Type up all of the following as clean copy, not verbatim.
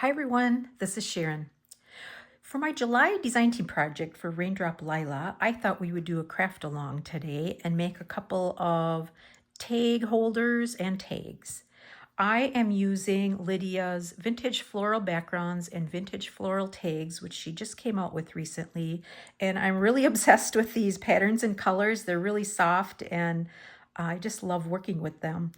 Hi everyone, this is Sharon. For my July design team project for Raindrop Lila, I thought we would do a craft along today and make a couple of tag holders and tags. I am using Lydia's vintage floral backgrounds and vintage floral tags, which she just came out with recently. And I'm really obsessed with these patterns and colors. They're really soft and I just love working with them.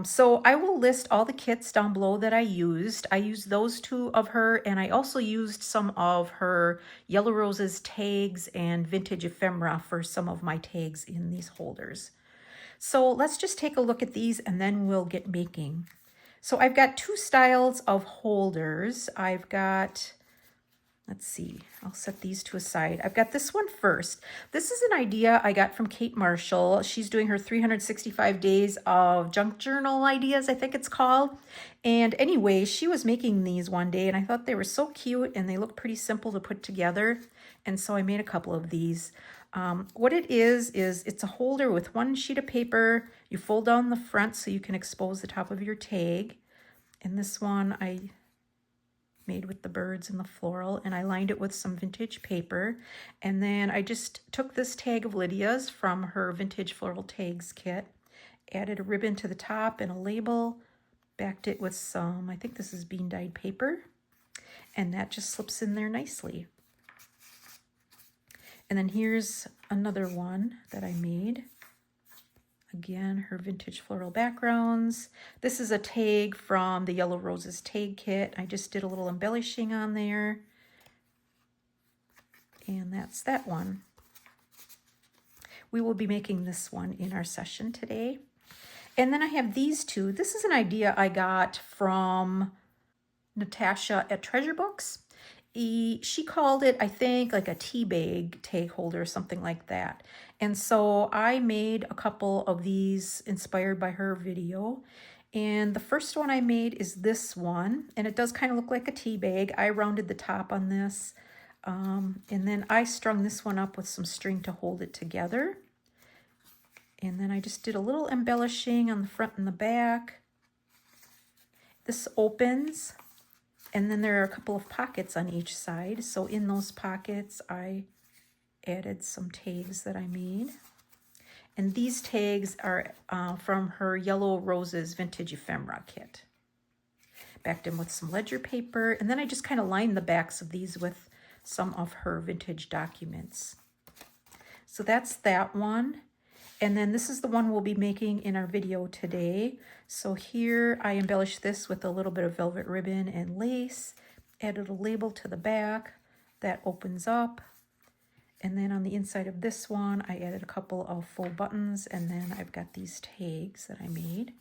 So I will list all the kits down below that I used. I used those two of her, and I also used some of her Yellow Roses tags and vintage ephemera for some of my tags in these holders. So let's just take a look at these and then we'll get making. So I've got two styles of holders. I've got, let's see, I'll set these to a side. I've got this one first. This is an idea I got from Kate Marshall. She's doing her 365 days of junk journal ideas, I think it's called. And anyway, she was making these one day and I thought they were so cute and they look pretty simple to put together. And so I made a couple of these. What it is it's a holder with one sheet of paper. You fold down the front so you can expose the top of your tag. And this one I made with the birds and the floral, and I lined it with some vintage paper. And then I just took this tag of Lydia's from her vintage floral tags kit, added a ribbon to the top and a label, backed it with some, I think this is bean dyed paper, and that just slips in there nicely. And then here's another one that I made. Again, her vintage floral backgrounds. This is a tag from the Yellow Roses tag kit. I just did a little embellishing on there. And that's that one. We will be making this one in our session today. And then I have these two. This is an idea I got from Natasha at Treasure Books. She called it, I think, like a tea bag tag holder or something like that. And so I made a couple of these inspired by her video. And the first one I made is this one, and it does kind of look like a tea bag. I rounded the top on this, and then I strung this one up with some string to hold it together. And then I just did a little embellishing on the front and the back. This opens. And then there are a couple of pockets on each side. So in those pockets, I added some tags that I made. And these tags are from her Yellow Roses Vintage Ephemera kit. Backed them with some ledger paper. And then I just kind of lined the backs of these with some of her vintage documents. So that's that one. And then this is the one we'll be making in our video today. So here I embellished this with a little bit of velvet ribbon and lace, added a label to the back that opens up. And then on the inside of this one, I added a couple of full buttons, and then I've got these tags that I made.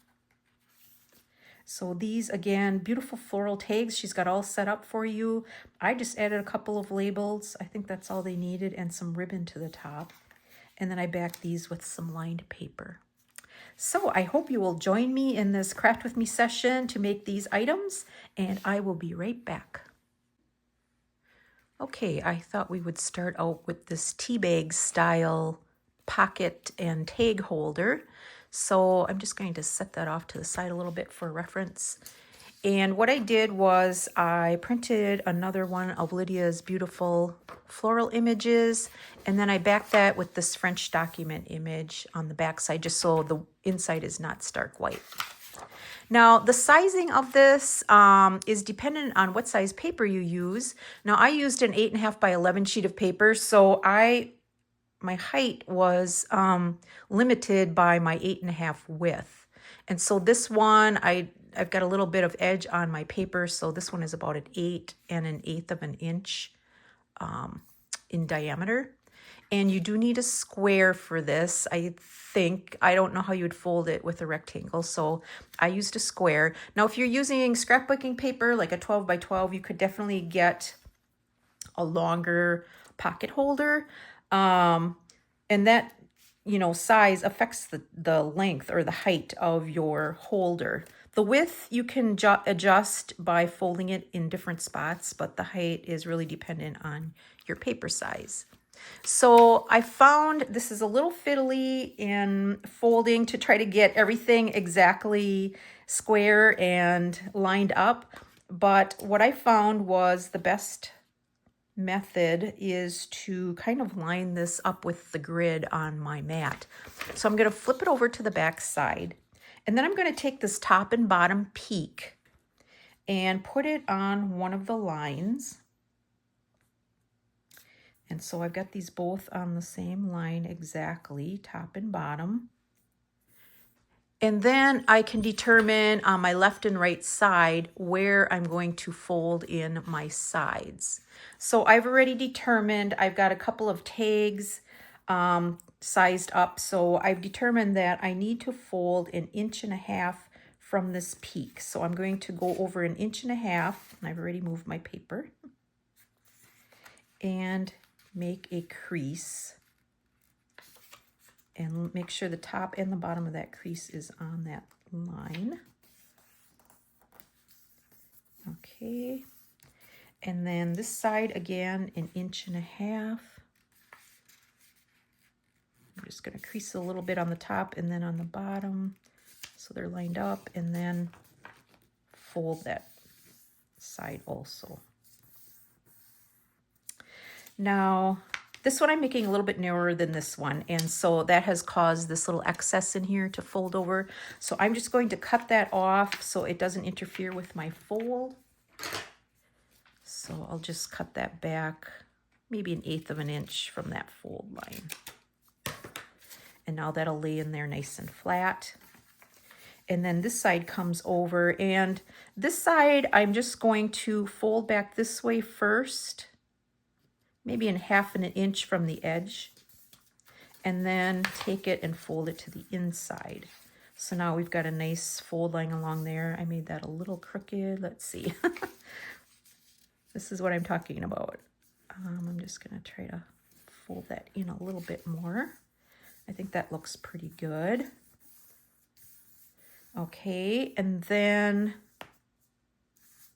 So these, again, beautiful floral tags she's got all set up for you. I just added a couple of labels. I think that's all they needed, and some ribbon to the top. And then I backed these with some lined paper. So I hope you will join me in this Craft With Me session to make these items, and I will be right back. Okay, I thought we would start out with this tea bag style pocket and tag holder. So I'm just going to set that off to the side a little bit for reference. And what I did was I printed another one of Lydia's beautiful floral images, and then I backed that with this French document image on the back side, just so the inside is not stark white. Now, the sizing of this is dependent on what size paper you use. Now, I used an 8.5 by 11 sheet of paper, so my height was limited by my 8.5 width. And so this one, I've got a little bit of edge on my paper, so this one is about an 8 1/8 of an inch in diameter. And you do need a square for this, I think. I don't know how you would fold it with a rectangle, so I used a square. Now, if you're using scrapbooking paper, like a 12 by 12, you could definitely get a longer pocket holder. And that, size affects the length or the height of your holder. The width you can adjust by folding it in different spots, but the height is really dependent on your paper size. So I found this is a little fiddly in folding to try to get everything exactly square and lined up. But what I found was the best method is to kind of line this up with the grid on my mat. So I'm going to flip it over to the back side, and then I'm going to take this top and bottom peak and put it on one of the lines. And so I've got these both on the same line exactly, top and bottom. And then I can determine on my left and right side where I'm going to fold in my sides. So I've already determined, I've got a couple of tags sized up. So I've determined that I need to fold 1.5 inches from this peak. So I'm going to go over 1.5 inches, and I've already moved my paper, and make a crease. And make sure the top and the bottom of that crease is on that line. Okay. And then this side again, 1.5 inches. I'm just going to crease a little bit on the top and then on the bottom so they're lined up, and then fold that side also. Now, this one I'm making a little bit narrower than this one, and so that has caused this little excess in here to fold over. So I'm just going to cut that off so it doesn't interfere with my fold. So I'll just cut that back maybe 1/8 of an inch from that fold line. And now that'll lay in there nice and flat. And then this side comes over, and this side I'm just going to fold back this way first, maybe 1/2 of an inch from the edge, and then take it and fold it to the inside. So now we've got a nice fold line along there. I made that a little crooked. Let's see. This is what I'm talking about. I'm just going to try to fold that in a little bit more. I think that looks pretty good. Okay, and then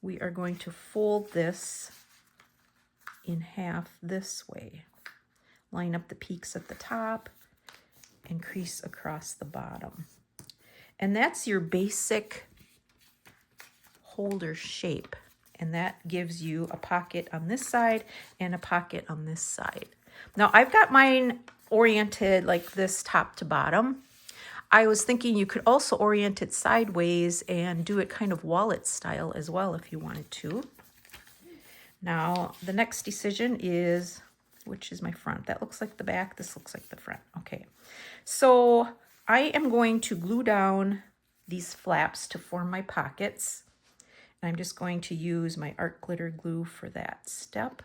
we are going to fold this in half this way. Line up the peaks at the top and crease across the bottom. And that's your basic holder shape. And that gives you a pocket on this side and a pocket on this side. Now I've got mine oriented like this top to bottom. I was thinking you could also orient it sideways and do it kind of wallet style as well if you wanted to. Now, the next decision is, which is my front? That looks like the back. This looks like the front. Okay. So I am going to glue down these flaps to form my pockets. And I'm just going to use my art glitter glue for that step.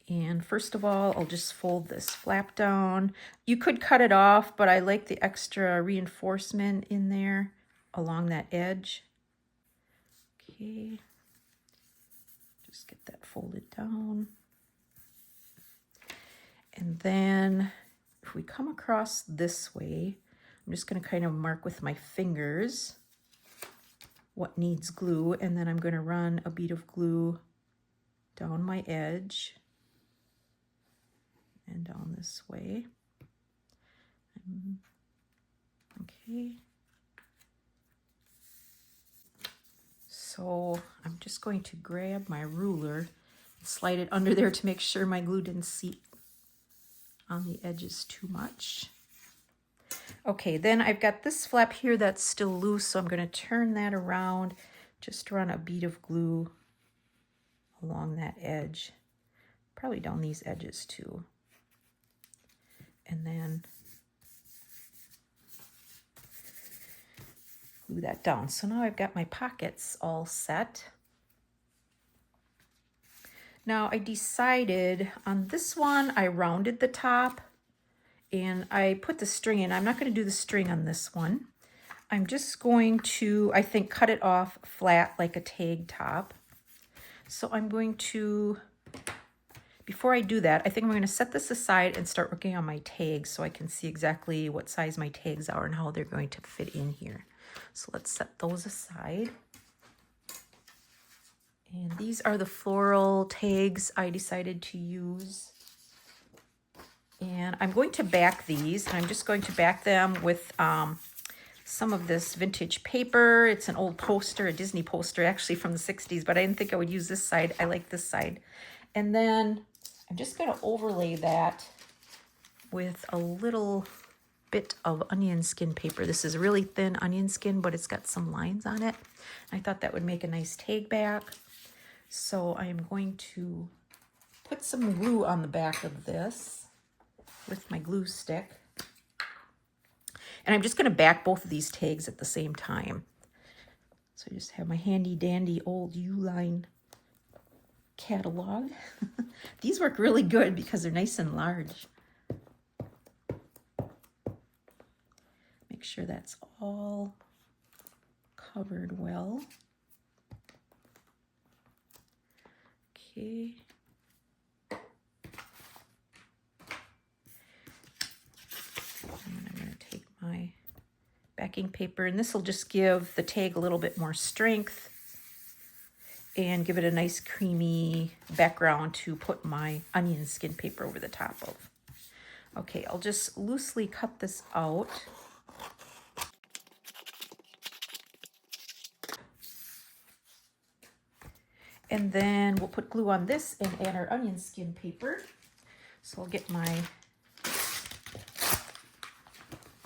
And first of all, I'll just fold this flap down. You could cut it off, but I like the extra reinforcement in there along that edge. Okay. Just get that folded down. And then if we come across this way, I'm just going to kind of mark with my fingers what needs glue, and then I'm going to run a bead of glue down my edge and down this way. Okay. So I'm just going to grab my ruler and slide it under there to make sure my glue didn't seep on the edges too much. Okay, then I've got this flap here that's still loose, so I'm going to turn that around, just run a bead of glue along that edge, probably down these edges too. And then glue that down. So now I've got my pockets all set. Now I decided on this one, I rounded the top and I put the string in. I'm not going to do the string on this one. I'm just going to, I think, cut it off flat like a tag top. So I'm going to, before I do that, I think I'm going to set this aside and start working on my tags so I can see exactly what size my tags are and how they're going to fit in here. So let's set those aside. And these are the floral tags I decided to use. And I'm going to back these, and I'm just going to back them with some of this vintage paper. It's an old poster, a Disney poster, actually from the 60s, but I didn't think I would use this side. I like this side. And then I'm just going to overlay that with a little bit of onion skin paper. This is really thin onion skin, but it's got some lines on it. I thought that would make a nice tag back. So I am going to put some glue on the back of this with my glue stick. And I'm just going to back both of these tags at the same time. So I just have my handy dandy old U-line catalog. These work really good because they're nice and large. Make sure that's all covered well. Okay. And I'm going to take my backing paper, and this will just give the tag a little bit more strength and give it a nice creamy background to put my onion skin paper over the top of. Okay, I'll just loosely cut this out. And then we'll put glue on this and add our onion skin paper. So I'll get my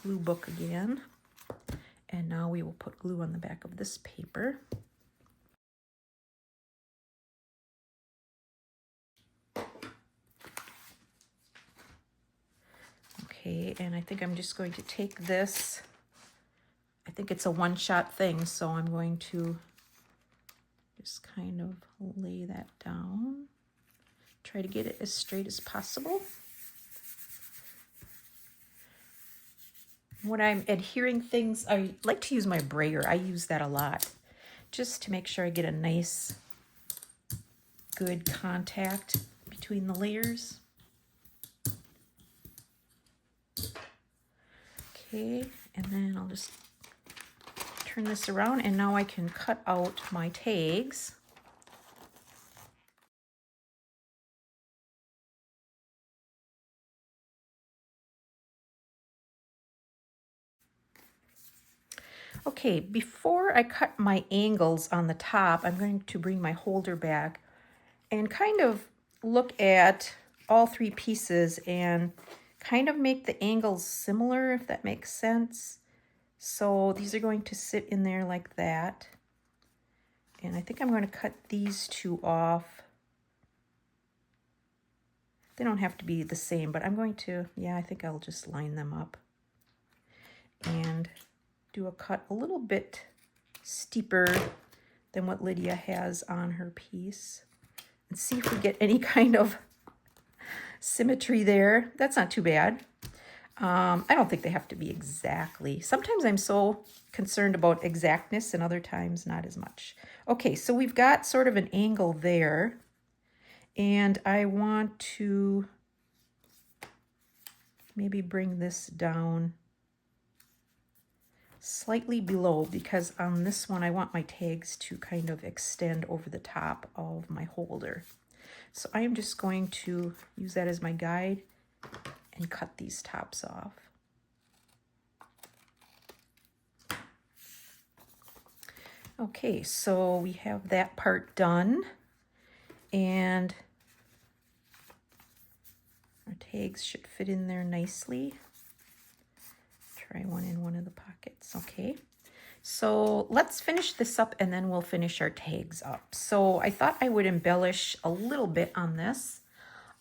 glue book again. And now we will put glue on the back of this paper. Okay, and I think I'm just going to take this. I think it's a one-shot thing, so I'm going to just kind of lay that down. Try to get it as straight as possible. When I'm adhering things, I like to use my brayer. I use that a lot just to make sure I get a nice, good contact between the layers. Okay, and then I'll just turn this around, and now I can cut out my tags. Okay, before I cut my angles on the top, I'm going to bring my holder back and kind of look at all three pieces and kind of make the angles similar, if that makes sense. So these are going to sit in there like that. And I think I'm going to cut these two off. They don't have to be the same, but I'm going to, yeah, I think I'll just line them up and do a cut a little bit steeper than what Lydia has on her piece, and see if we get any kind of symmetry there. That's not too bad. I don't think they have to be exactly. Sometimes I'm so concerned about exactness and other times not as much. Okay, so we've got sort of an angle there, and I want to maybe bring this down slightly below, because on this one I want my tags to kind of extend over the top of my holder. So I am just going to use that as my guide and cut these tops off. Okay, so we have that part done, and our tags should fit in there nicely. Try one in one of the pockets. Okay, so let's finish this up and then we'll finish our tags up. So I thought I would embellish a little bit on this.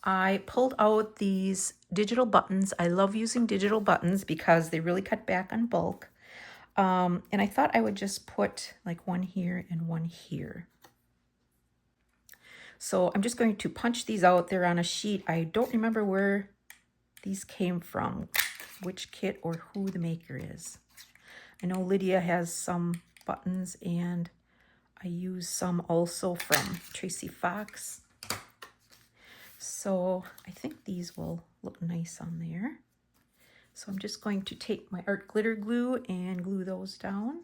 I pulled out these digital buttons. I love using digital buttons because they really cut back on bulk. And I thought I would just put like one here and one here. So I'm just going to punch these out there on a sheet. I don't remember where these came from, which kit or who the maker is. I know Lydia has some buttons, and I use some also from Tracy Fox. So I think these will look nice on there. So I'm just going to take my art glitter glue and glue those down.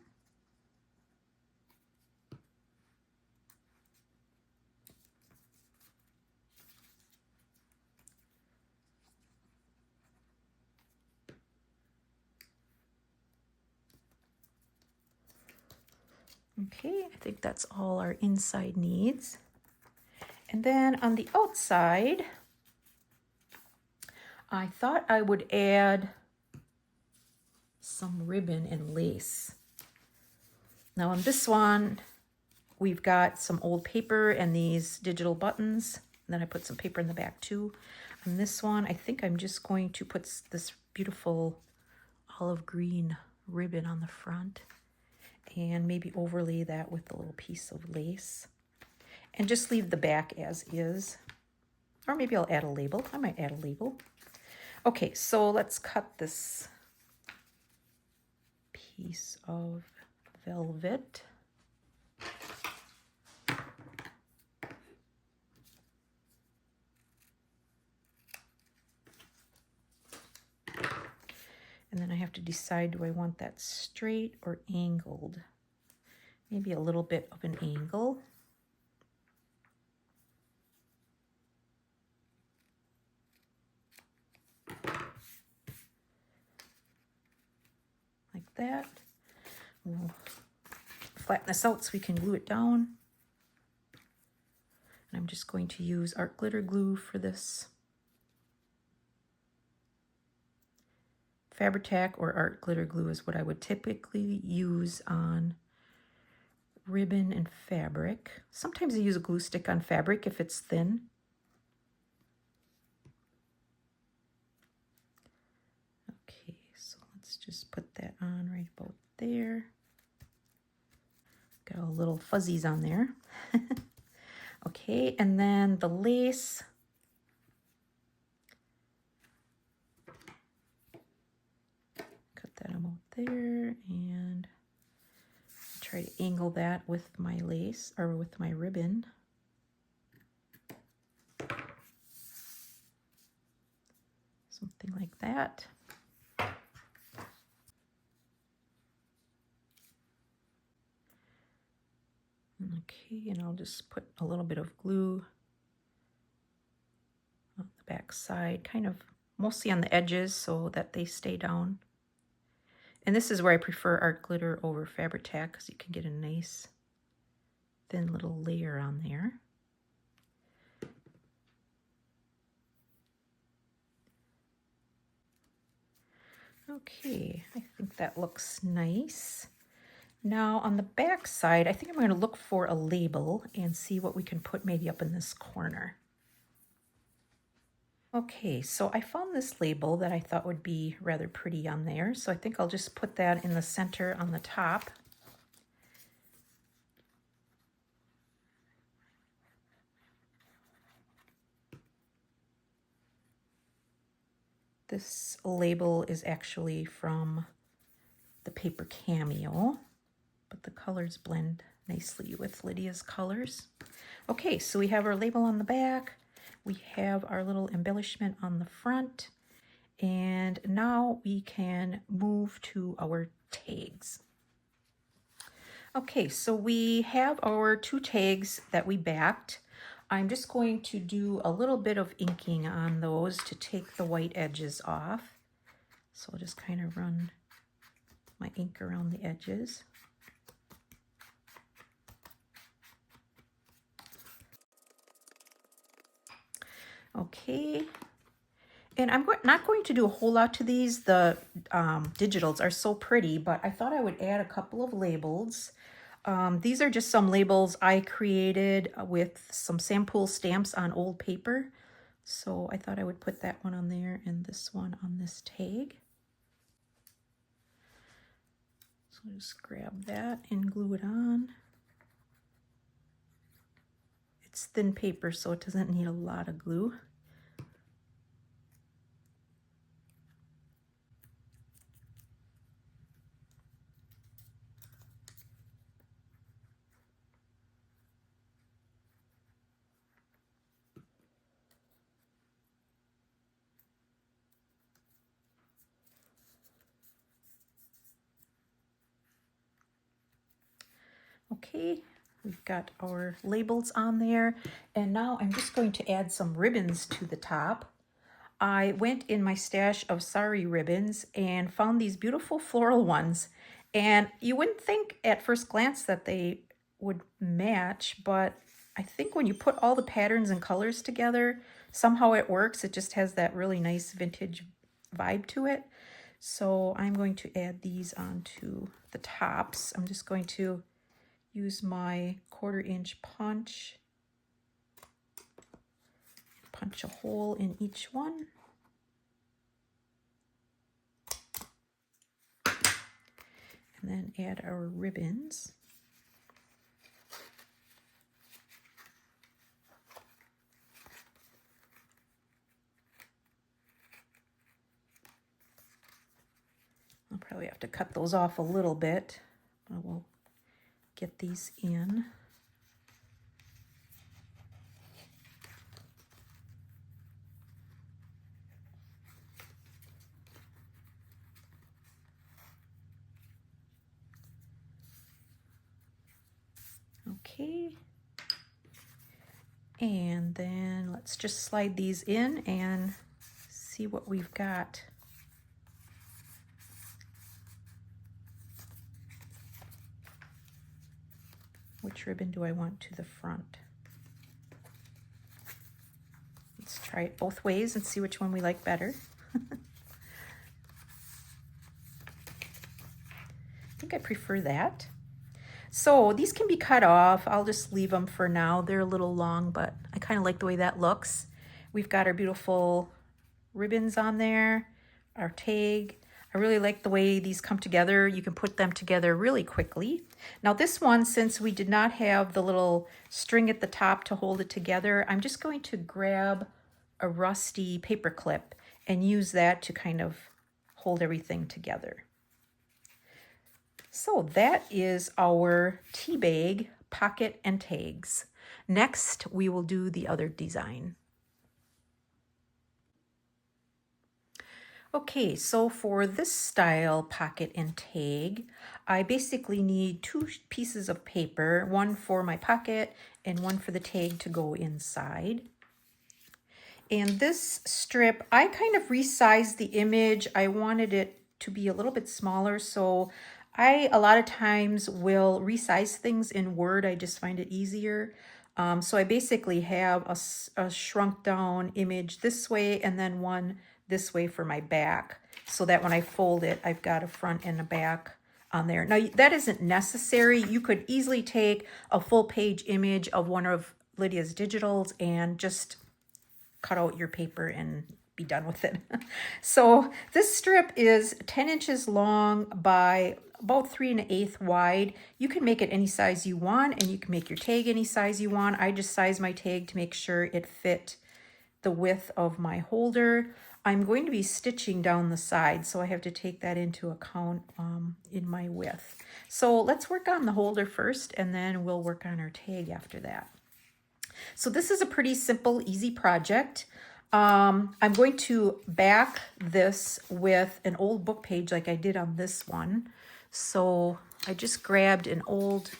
Okay, I think that's all our inside needs. And then on the outside, I thought I would add some ribbon and lace. Now on this one, we've got some old paper and these digital buttons. And then I put some paper in the back too. On this one, I think I'm just going to put this beautiful olive green ribbon on the front and maybe overlay that with a little piece of lace and just leave the back as is. Or maybe I'll add a label. I might add a label. Okay, so let's cut this piece of velvet. And then I have to decide, do I want that straight or angled? Maybe a little bit of an angle. Like that. We'll flatten this out so we can glue it down. And I'm just going to use art glitter glue for this. Fabri-Tac or art glitter glue is what I would typically use on ribbon and fabric. Sometimes I use a glue stick on fabric if it's thin. Okay, so let's just put that on right about there. Got all little fuzzies on there. Okay, and then the lace. Cut that about there and try to angle that with my lace or with my ribbon. Something like that. Okay, and I'll just put a little bit of glue on the back side, kind of mostly on the edges so that they stay down. And this is where I prefer art glitter over Fabri-Tac because you can get a nice thin little layer on there. Okay, I think that looks nice. Now on the back side, I think I'm going to look for a label and see what we can put maybe up in this corner. Okay, so I found this label that I thought would be rather pretty on there. So I think I'll just put that in the center on the top. This label is actually from the paper Cameo, but the colors blend nicely with Lydia's colors. Okay, so we have our label on the back. We have our little embellishment on the front. And now we can move to our tags. Okay, so we have our 2 tags that we backed. I'm just going to do a little bit of inking on those to take the white edges off. So I'll just kind of run my ink around the edges. Okay, and I'm not going to do a whole lot to these. The digitals are so pretty, but I thought I would add a couple of labels. These are just some labels I created with some sample stamps on old paper. So I thought I would put that one on there and this one on this tag. So I'll just grab that and glue it on. It's thin paper, so it doesn't need a lot of glue. Okay, we've got our labels on there, and now I'm just going to add some ribbons to the top. I went in my stash of sari ribbons and found these beautiful floral ones, And you wouldn't think at first glance that they would match, but I think when you put all the patterns and colors together, somehow it works. It just has that really nice vintage vibe to it. So I'm going to add these onto the tops. I'm just going to use my 1/4 inch punch a hole in each one. And then add our ribbons. I'll probably have to cut those off a little bit, but we'll get these in. Okay, and then let's just slide these in and see what we've got. Which ribbon do I want to the front? Let's try it both ways and see which one we like better. I think I prefer that. So these can be cut off. I'll just leave them for now. They're a little long, but I kind of like the way that looks. We've got our beautiful ribbons on there, our tag. I really like the way these come together. You can put them together really quickly. Now this one, since we did not have the little string at the top to hold it together, I'm just going to grab a rusty paper clip and use that to kind of hold everything together. So that is our tea bag, pocket, and tags. Next, we will do the other design. Okay, so for this style pocket and tag, I basically need 2 pieces of paper, one for my pocket and one for the tag to go inside. And this strip, I kind of resized the image. I wanted it to be a little bit smaller, so I a lot of times will resize things in Word. I just find it easier. So I basically have a shrunk down image this way and then one this way for my back, so that when I fold it, I've got a front and a back on there. Now that isn't necessary. You could easily take a full page image of one of Lydia's digitals and just cut out your paper and be done with it. So this strip is 10 inches long by about 3 1/8 wide. You can make it any size you want, and you can make your tag any size you want. I just sized my tag to make sure it fit the width of my holder. I'm going to be stitching down the side, so I have to take that into account in my width. So let's work on the holder first, and then we'll work on our tag after that. So this is a pretty simple, easy project. I'm going to back this with an old book page like I did on this one. So I just grabbed an old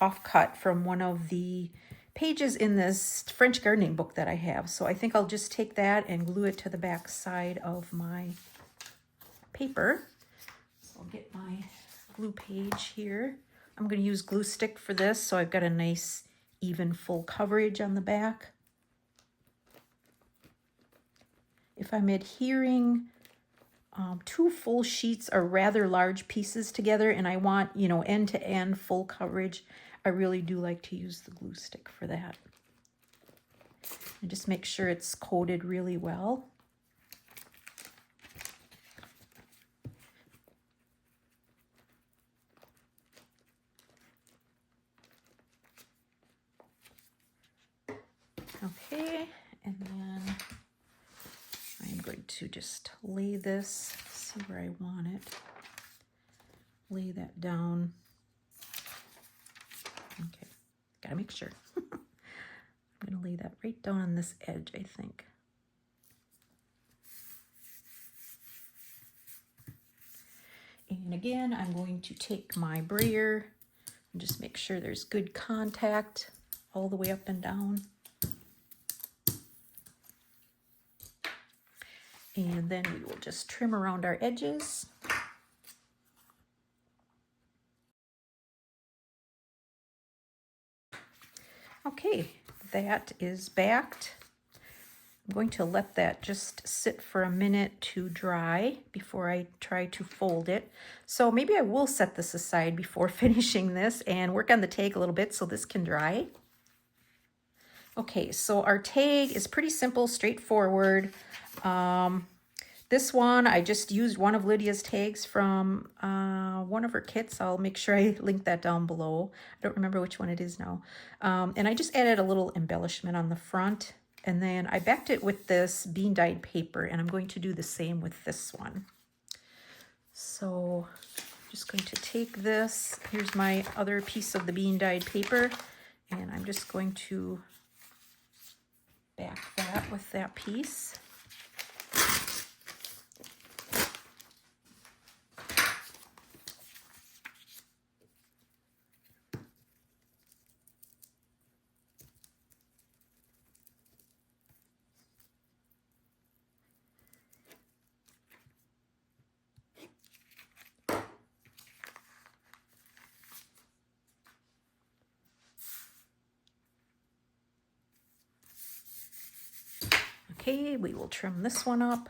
offcut from one of the pages in this French gardening book that I have. So I think I'll just take that and glue it to the back side of my paper. So I'll get my glue page here. I'm going to use glue stick for this, so I've got a nice even full coverage on the back. If I'm adhering 2 full sheets or rather large pieces together and I want, you know, end to end full coverage, I really do like to use the glue stick for that. And just make sure it's coated really well. Okay, and then I'm going to just lay this, see where I want it, lay that down. Okay, gotta make sure. I'm gonna lay that right down on this edge, I think. And again, I'm going to take my brayer and just make sure there's good contact all the way up and down. And then we will just trim around our edges. Okay, that is backed. I'm going to let that just sit for a minute to dry before I try to fold it. So maybe I will set this aside before finishing this and work on the tag a little bit so this can dry. Okay, so our tag is pretty simple, straightforward. This one, I just used one of Lydia's tags from one of her kits. I'll make sure I link that down below. I don't remember which one it is now. And I just added a little embellishment on the front. And then I backed it with this bean dyed paper, and I'm going to do the same with this one. So I'm just going to take this. Here's my other piece of the bean dyed paper, and I'm just going to back that with that piece. Okay, we will trim this one up.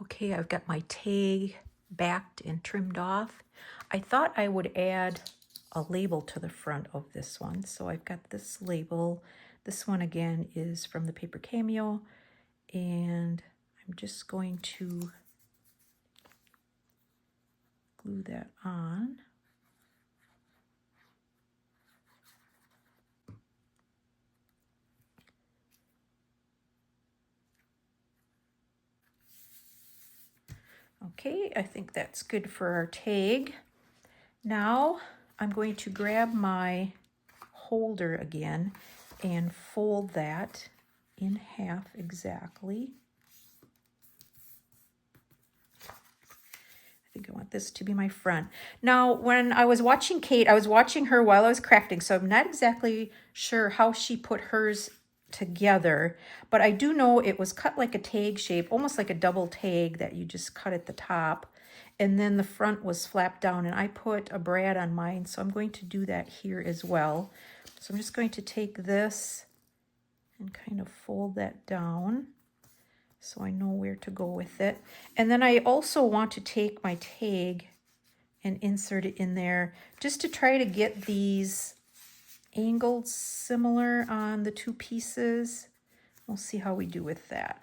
Okay, I've got my tag backed and trimmed off. I thought I would add a label to the front of this one. So I've got this label. This one again is from the Paper Cameo, and I'm just going to glue that on. Okay, I think that's good for our tag. Now I'm going to grab my holder again and fold that in half exactly. I think I want this to be my front. Now, when I was watching Kate, I was watching her while I was crafting, so I'm not exactly sure how she put hers together, but I do know it was cut like a tag shape, almost like a double tag that you just cut at the top, and then the front was flapped down, and I put a brad on mine, so I'm going to do that here as well. So I'm just going to take this and kind of fold that down so I know where to go with it. And then I also want to take my tag and insert it in there just to try to get these angled similar on the two pieces. We'll see how we do with that.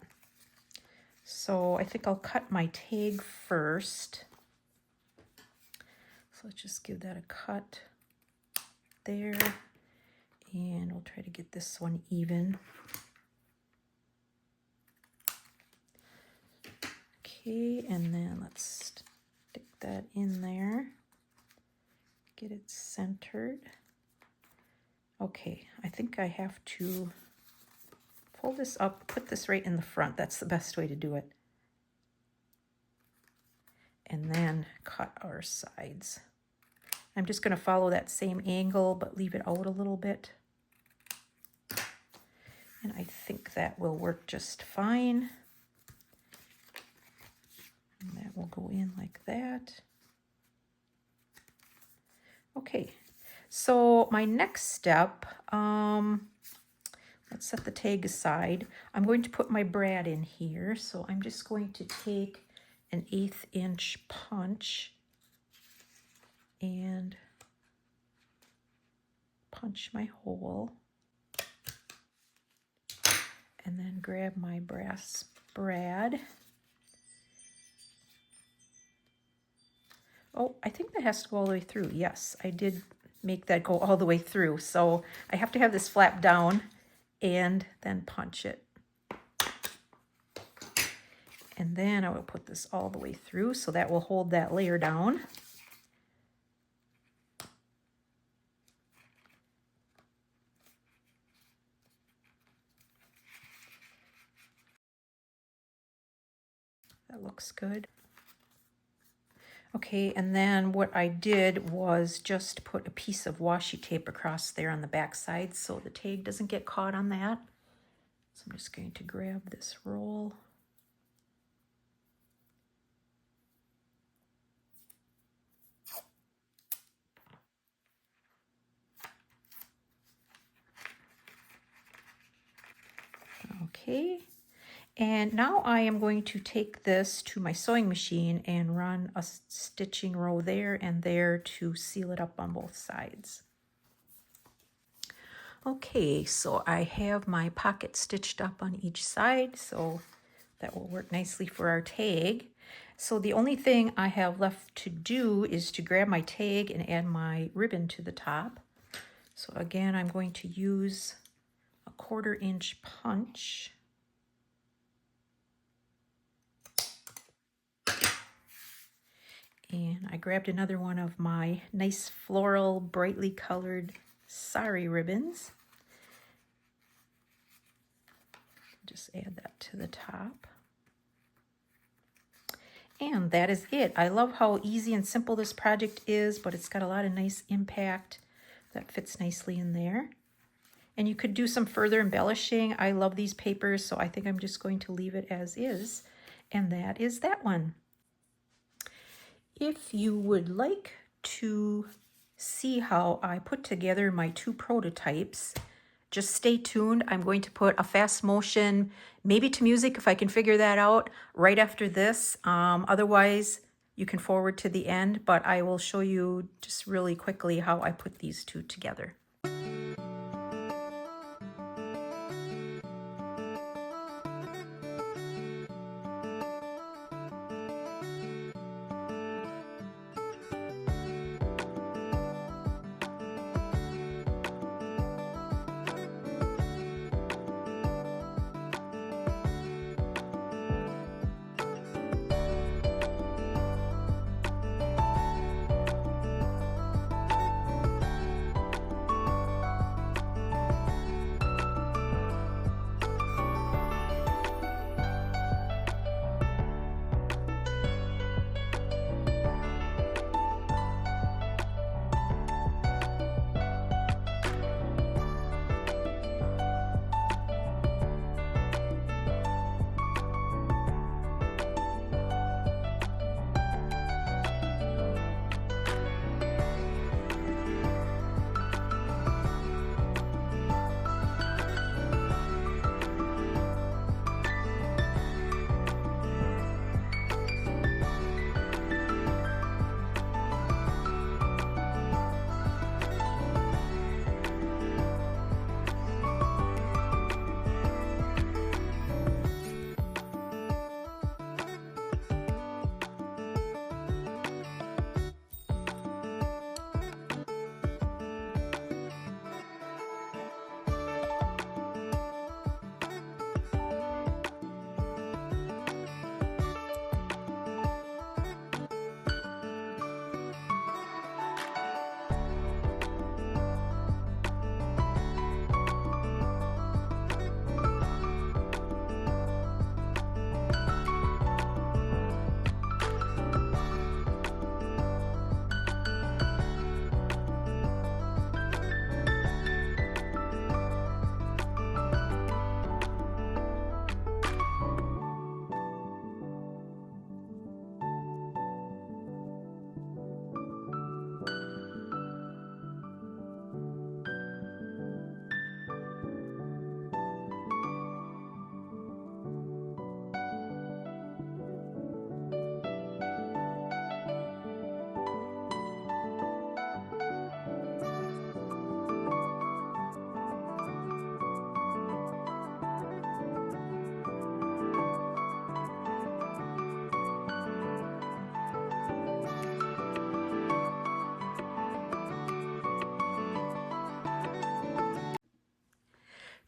So I think I'll cut my tag first. So let's just give that a cut there. And we'll try to get this one even. Okay, and then let's stick that in there. Get it centered. Okay, I think I have to pull this up, put this right in the front. That's the best way to do it. And then cut our sides. I'm just going to follow that same angle, but leave it out a little bit. And I think that will work just fine. And that will go in like that. Okay. So my next step, let's set the tag aside. I'm going to put my brad in here. So I'm just going to take an 1/8 inch punch and punch my hole. And then grab my brass brad. Oh, I think that has to go all the way through. Yes, I did make that go all the way through. So I have to have this flap down and then punch it. And then I will put this all the way through so that will hold that layer down. That looks good. Okay, and then what I did was just put a piece of washi tape across there on the back side so the tag doesn't get caught on that. So I'm just going to grab this roll. Okay, and now I am going to take this to my sewing machine and run a stitching row there and there to seal it up on both sides. Okay, so I have my pocket stitched up on each side, so that will work nicely for our tag. So the only thing I have left to do is to grab my tag and add my ribbon to the top. So again, I'm going to use a 1/4 inch punch. And I grabbed another one of my nice floral, brightly colored sari ribbons. Just add that to the top. And that is it. I love how easy and simple this project is, but it's got a lot of nice impact that fits nicely in there. And you could do some further embellishing. I love these papers, so I think I'm just going to leave it as is. And that is that one. If you would like to see how I put together my 2 prototypes, just stay tuned. I'm going to put a fast motion, maybe to music if I can figure that out, right after this. Otherwise, you can forward to the end, but I will show you just really quickly how I put these 2 together.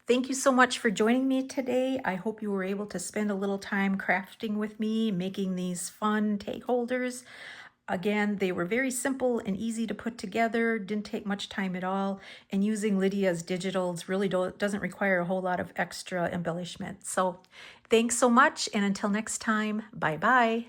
Thank you so much for joining me today. I hope you were able to spend a little time crafting with me, making these fun tag holders. Again, they were very simple and easy to put together, didn't take much time at all, and using Lydia's digitals really doesn't require a whole lot of extra embellishment. So thanks so much, and until next time, bye-bye.